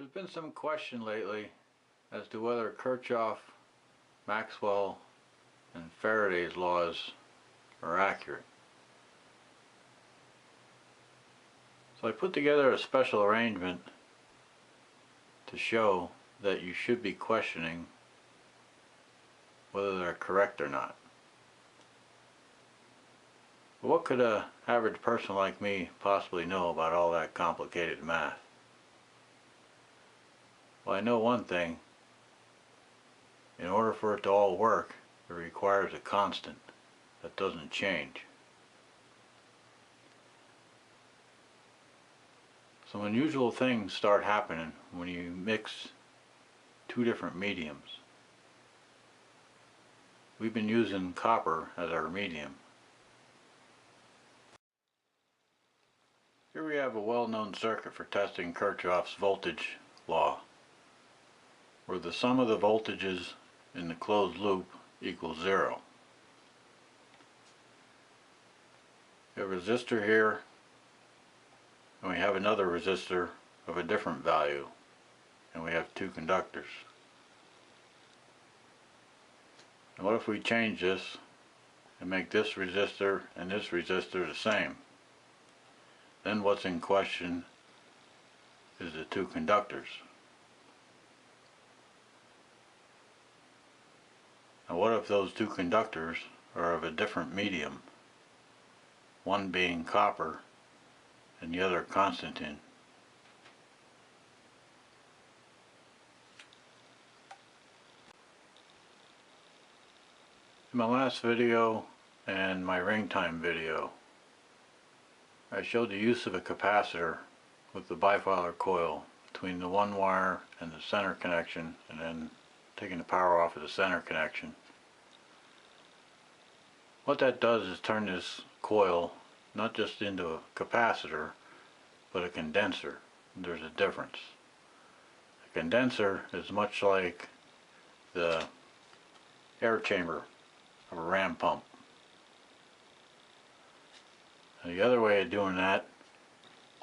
There's been some question lately as to whether Kirchhoff, Maxwell, and Faraday's laws are accurate. So I put together a special arrangement to show that you should be questioning whether they're correct or not. But what could an average person like me possibly know about all that complicated math? Well, I know one thing. In order for it to all work, it requires a constant that doesn't change. Some unusual things start happening when you mix two different mediums. We've been using copper as our medium. Here we have a well-known circuit for testing Kirchhoff's voltage law, where the sum of the voltages in the closed loop equals 0. We have a resistor here, and we have another resistor of a different value, and we have two conductors. And what if we change this and make this resistor and this resistor the same? Then what's in question is the two conductors. Now what if those two conductors are of a different medium, one being copper and the other Constantine? In my last video and my ring time video, I showed the use of a capacitor with the bifilar coil between the one wire and the center connection, and then taking the power off of the center connection. What that does is turn this coil not just into a capacitor, but a condenser. There's a difference. A condenser is much like the air chamber of a ram pump. And the other way of doing that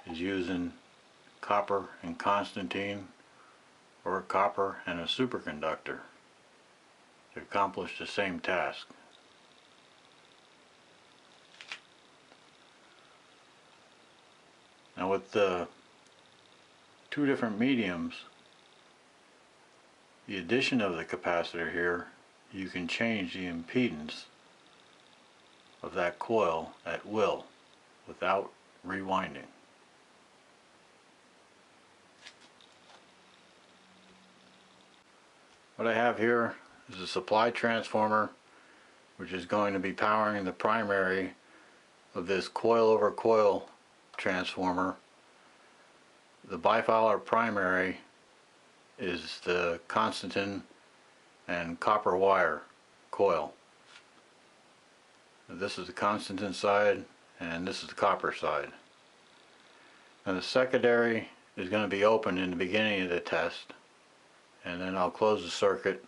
is using copper and Constantine, or copper and a superconductor, to accomplish the same task. Now with the two different mediums, the addition of the capacitor here, you can change the impedance of that coil at will without rewinding. What I have here is a supply transformer, which is going to be powering the primary of this coil over coil transformer. The bifilar primary is the Constantine and copper wire coil. This is the Constantine side and this is the copper side. And the secondary is going to be open in the beginning of the test, and then I'll close the circuit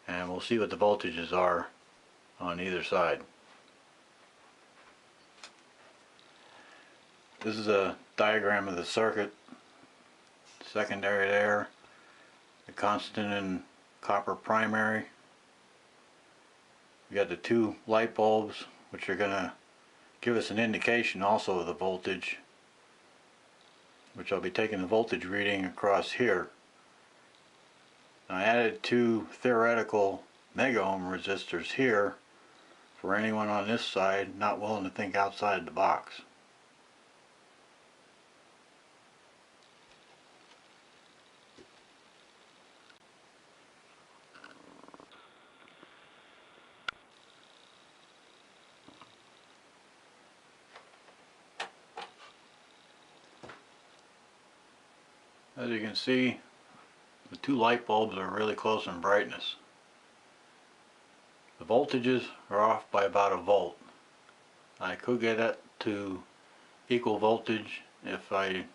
and we'll see what the voltages are on either side. This is a diagram of the circuit. Secondary there, the Constantine and copper primary. We got the two light bulbs, which are going to give us an indication also of the voltage, which I'll be taking the voltage reading across here. I added two theoretical mega ohm resistors here for anyone on this side not willing to think outside the box. As you can see, the two light bulbs are really close in brightness. The voltages are off by about a volt. I could get it to equal voltage if I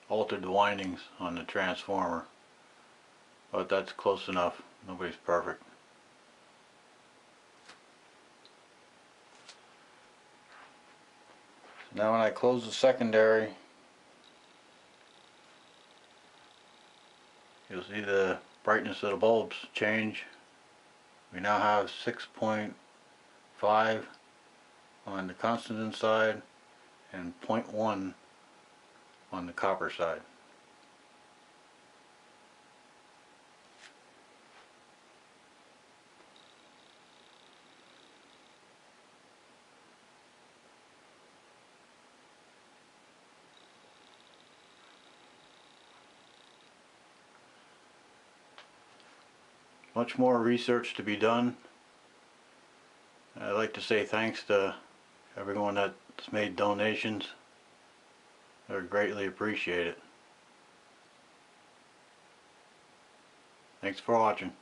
altered the windings on the transformer, but that's close enough. Nobody's perfect. So now when I close the secondary, you'll see the brightness of the bulbs change. We now have 6.5 on the Condenser side and 0.1 on the copper side. Much more research to be done. I'd like to say thanks to everyone that's made donations. They're greatly appreciated. Thanks for watching.